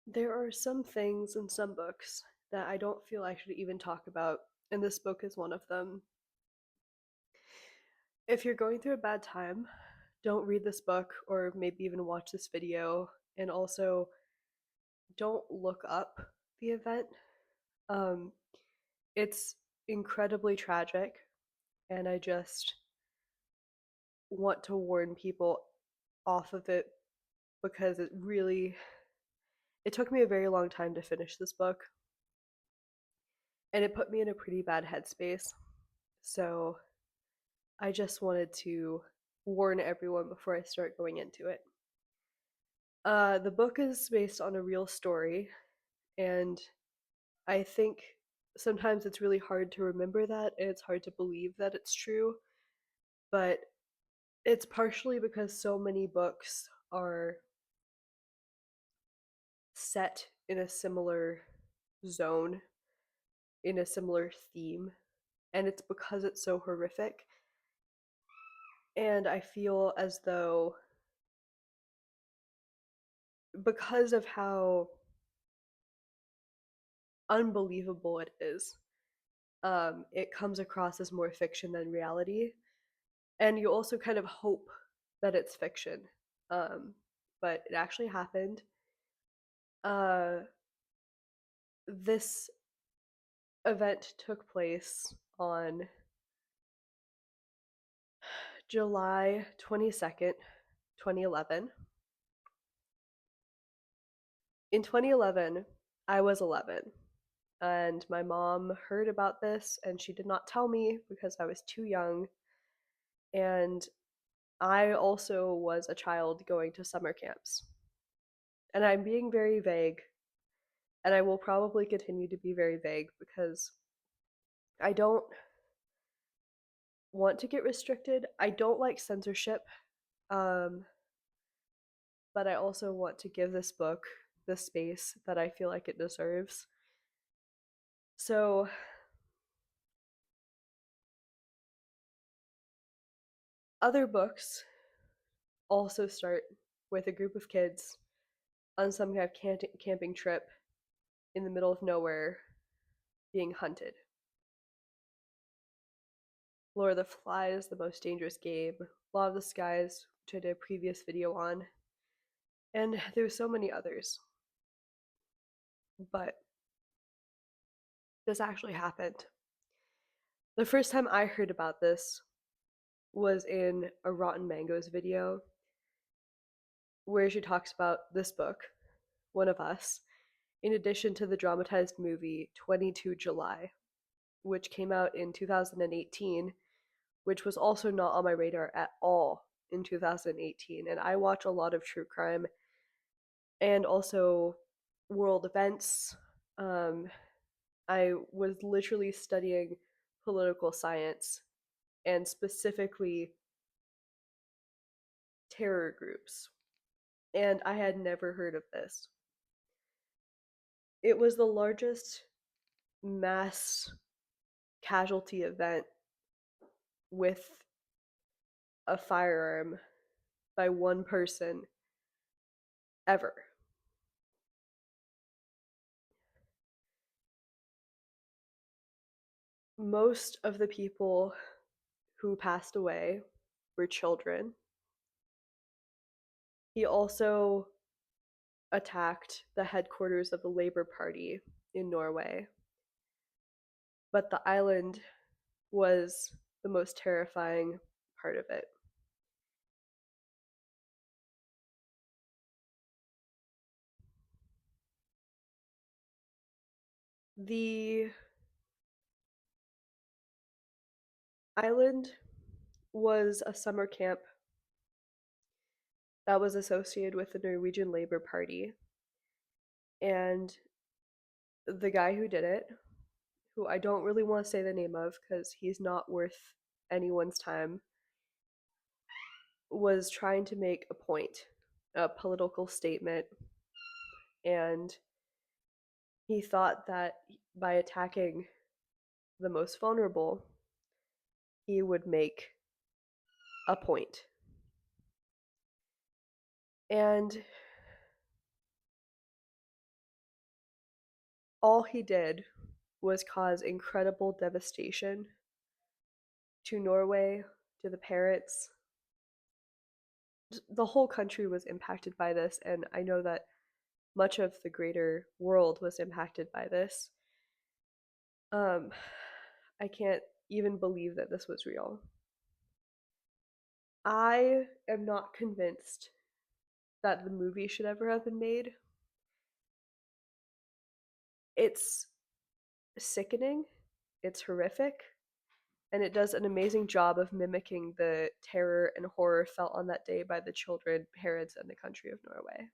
There are some things in some books that I don't feel I should even talk about, and this book is one of them. If you're going through a bad time, don't read this book or maybe even watch this video, and also don't look up the event. Um, it's incredibly tragic, and I just want to warn people off of it because it took me a very long time to finish this book, and it put me in a pretty bad headspace. So I just wanted to warn everyone before I start going into it. The book is based on a real story, and I think sometimes it's really hard to remember that, and it's hard to believe that it's true, but it's partially because so many books are set in a similar zone, in a similar theme, and it's because it's so horrific. And I feel as though, because of how unbelievable it is, it comes across as more fiction than reality. And you also kind of hope that it's fiction. Um, but it actually happened. Uh, this event took place on July 22nd, 2011. In 2011, I was 11, and my mom heard about this and she did not tell me because I was too young. And I also was a child going to summer camps. And I'm being very vague, and I will probably continue to be very vague because I don't want to get restricted. I don't like censorship, um, but I also want to give this book the space that I feel like it deserves. So, other books also start with a group of kids on some kind of camping trip in the middle of nowhere being hunted. Lord of the Flies, The Most Dangerous Game, Law of the Skies, which I did a previous video on, and there's so many others. But this actually happened. The first time I heard about this was in a Rotten Mangoes video where she talks about this book, One of Us, in addition to the dramatized movie 22 July, which came out in 2018, which was also not on my radar at all in 2018. And I watch a lot of true crime and also world events. Um, I was literally studying political science and specifically terror groups, and I had never heard of this. It was the largest mass casualty event with a firearm by one person ever. Most of the people who passed away were children. He also attacked the headquarters of the Labour Party in Norway. But the island was the most terrifying part of it. The island was a summer camp that was associated with the Norwegian Labour Party. And the guy who did it, who I don't really want to say the name of because he's not worth anyone's time, was trying to make a point, a political statement, and he thought that by attacking the most vulnerable, he would make a point. And all he did was cause incredible devastation to Norway, to the parents. The whole country was impacted by this, and I know that much of the greater world was impacted by this. Um, I can't even believe that this was real. I am not convinced that the movie should ever have been made. It's sickening, it's horrific, and it does an amazing job of mimicking the terror and horror felt on that day by the children, parents, and the country of Norway.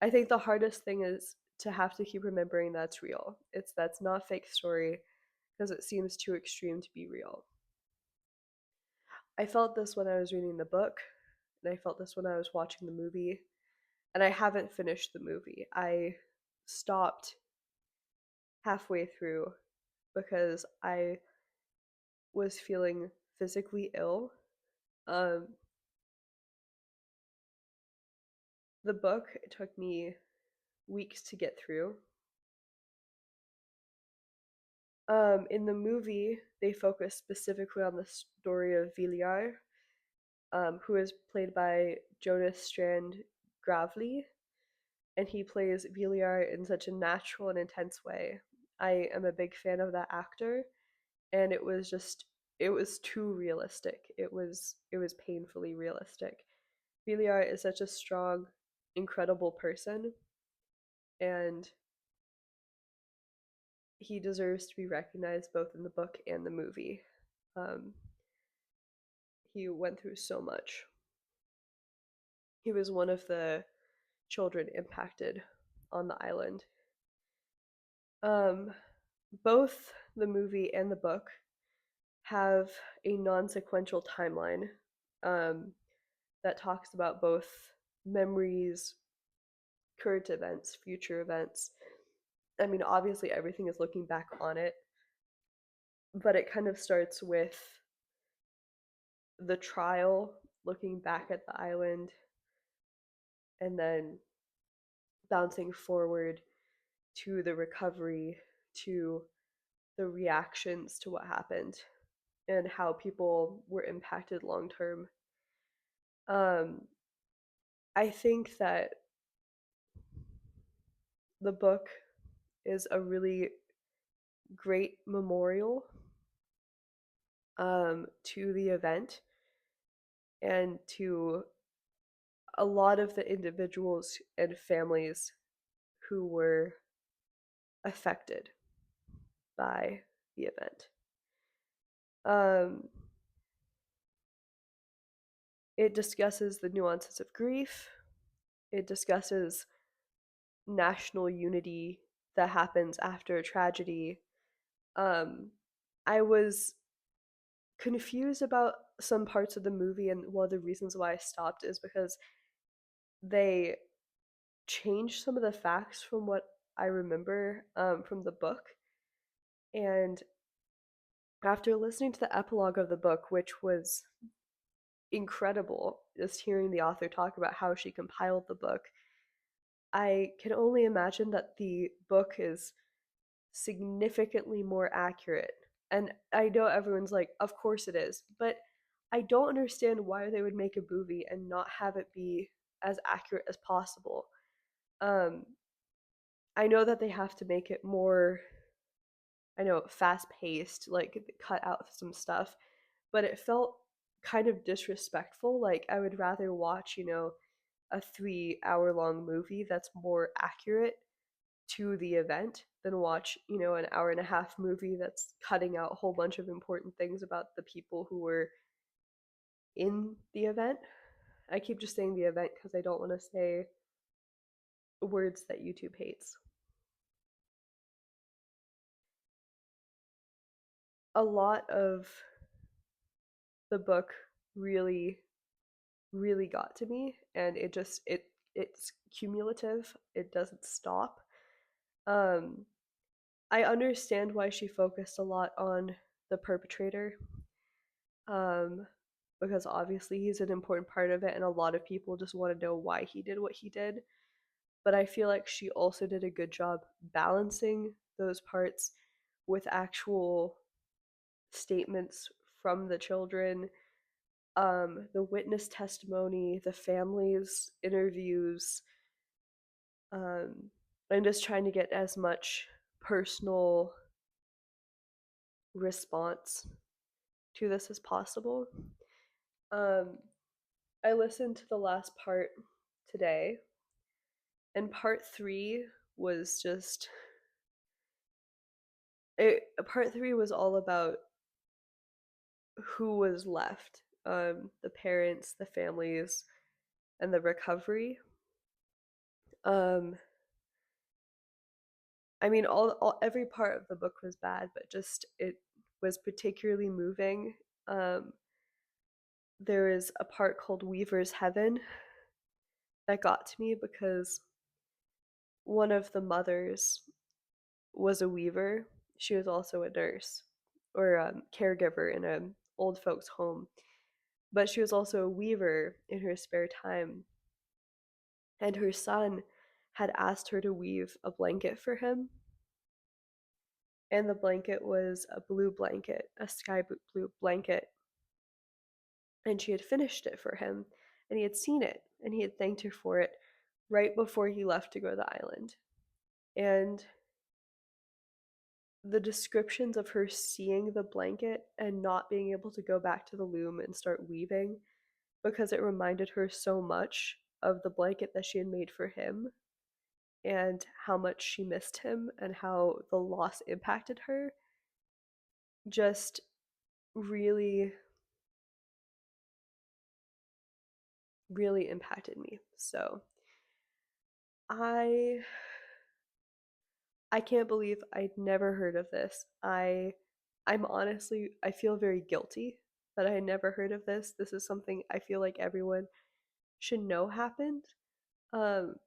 I think the hardest thing is to have to keep remembering that's real. That's not a fake story because it seems too extreme to be real. I felt this when I was reading the book, and I felt this when I was watching the movie, and I haven't finished the movie. I stopped halfway through because I was feeling physically ill. Um, the book took me weeks to get through. In the movie, they focus specifically on the story of Viljar, who is played by Jonas Strand Gravely, and he plays Viljar in such a natural and intense way. I am a big fan of that actor, and it was too realistic. It was painfully realistic. Viljar is such a strong, incredible person, and he deserves to be recognized both in the book and the movie. Um, he went through so much. He was one of the children impacted on the island. Um, both the movie and the book have a non sequential timeline um, that talks about both memories, current events, future events. I mean, obviously, everything is looking back on it, but it kind of starts with the trial, looking back at the island, and then bouncing forward to the recovery, to the reactions to what happened, and how people were impacted long term. Um, I think that the book is a really great memorial to the event and to a lot of the individuals and families who were affected by the event. Um, it discusses the nuances of grief. It discusses national unity that happens after a tragedy. Um, I was confused about some parts of the movie, and one of the reasons why I stopped is because they changed some of the facts from what I remember from the book. And after listening to the epilogue of the book, which was incredible, just hearing the author talk about how she compiled the book, I can only imagine that the book is significantly more accurate. And I know everyone's like, of course it is, but I don't understand why they would make a movie and not have it be as accurate as possible. Um, I know that they have to make it more, I know, fast paced, like cut out some stuff, but it felt kind of disrespectful. Like, I would rather watch, a 3 hour long movie that's more accurate to the event than watch, an hour and a half movie that's cutting out a whole bunch of important things about the people who were in the event. I keep just saying the event because I don't want to say words that YouTube hates. A lot of the book really, really got to me, and it's cumulative. It doesn't stop. Um, I understand why she focused a lot on the perpetrator, um, because obviously he's an important part of it, and a lot of people just want to know why he did what he did. but I feel like she also did a good job balancing those parts with actual statements from the children, the witness testimony, the families' interviews, um, and just trying to get as much personal response to this as possible. Um, I listened to the last part today, and part three was just part three was all about who was left, the parents, the families, and the recovery. Um, I mean, all every part of the book was bad, but just it was particularly moving. Um, there is a part called Weaver's Heaven that got to me because one of the mothers was a weaver. She was also a nurse or caregiver in an old folks' home, but she was also a weaver in her spare time. And her son had asked her to weave a blanket for him. And the blanket was a blue blanket, a sky blue blanket. And she had finished it for him, and he had seen it, and he had thanked her for it right before he left to go to the island. And the descriptions of her seeing the blanket and not being able to go back to the loom and start weaving because it reminded her so much of the blanket that she had made for him and how much she missed him and how the loss impacted her just really really impacted me. So I I can't believe I'd never heard of this. I'm honestly I feel very guilty that I had never heard of this. This is something I feel like everyone should know happened.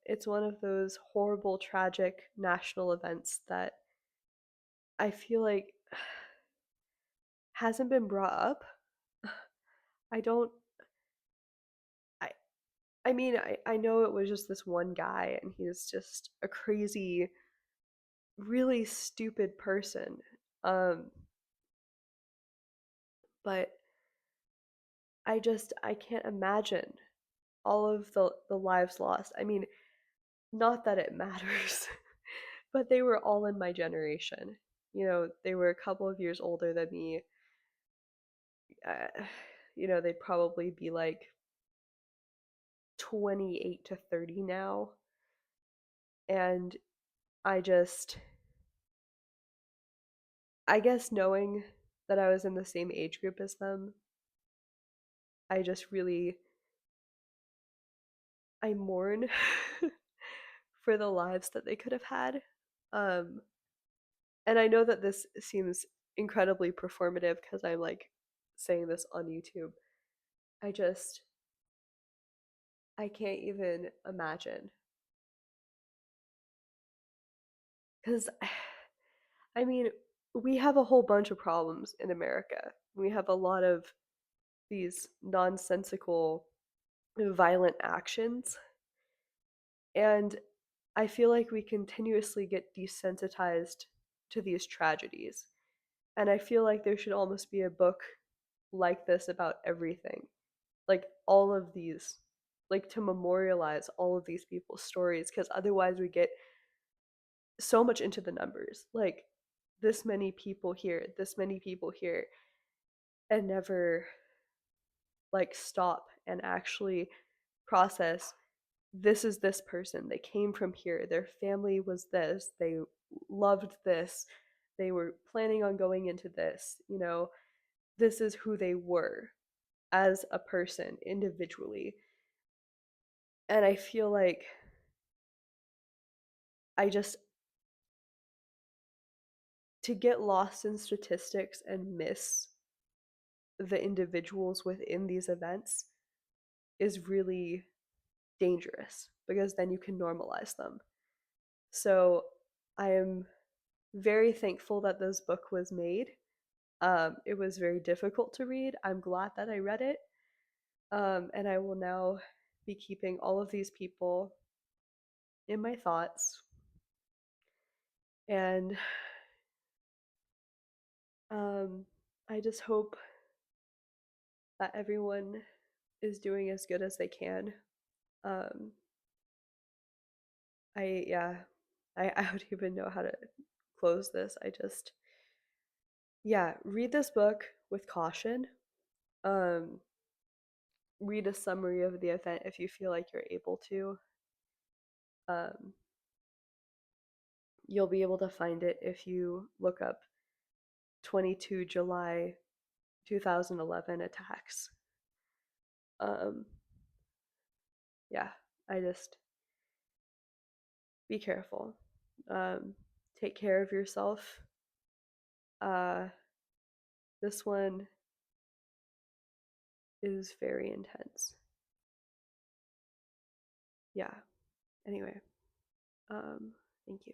It's one of those horrible, tragic national events that I feel like hasn't been brought up. I don't I I mean I know it was just this one guy and he's just a crazy, really stupid person. Um, but I can't imagine all of the lives lost. I mean, not that it matters, but they were all in my generation. You know, they were a couple of years older than me. Uh, you know, they'd probably be like 28 to 30 now. And I just, I guess knowing that I was in the same age group as them, I just really, I mourn for the lives that they could have had. Um, and I know that this seems incredibly performative because I'm like saying this on YouTube. I just, I can't even imagine. Because, I mean, we have a whole bunch of problems in America. We have a lot of these nonsensical, violent actions. And I feel like we continuously get desensitized to these tragedies. And I feel like there should almost be a book like this about everything. Like all of these, like to memorialize all of these people's stories, because otherwise we get so much into the numbers. Like this many people here, this many people here, and never like stop and actually process this is this person. They came from here. Their family was this. They loved this. They were planning on going into this. You know, this is who they were as a person individually. And I feel like I just, to get lost in statistics and miss the individuals within these events is really dangerous because then you can normalize them. So I am very thankful that this book was made. It was very difficult to read. I'm glad that I read it. And I will now be keeping all of these people in my thoughts. And um, I just hope that everyone is doing as good as they can. Um, yeah, I don't even know how to close this. Yeah, read this book with caution. Um, read a summary of the event if you feel like you're able to. Um, you'll be able to find it if you look up 22 July 2011 attacks. Um, yeah, I just be careful. Um, take care of yourself. Uh, this one is very intense. Yeah. Anyway, thank you.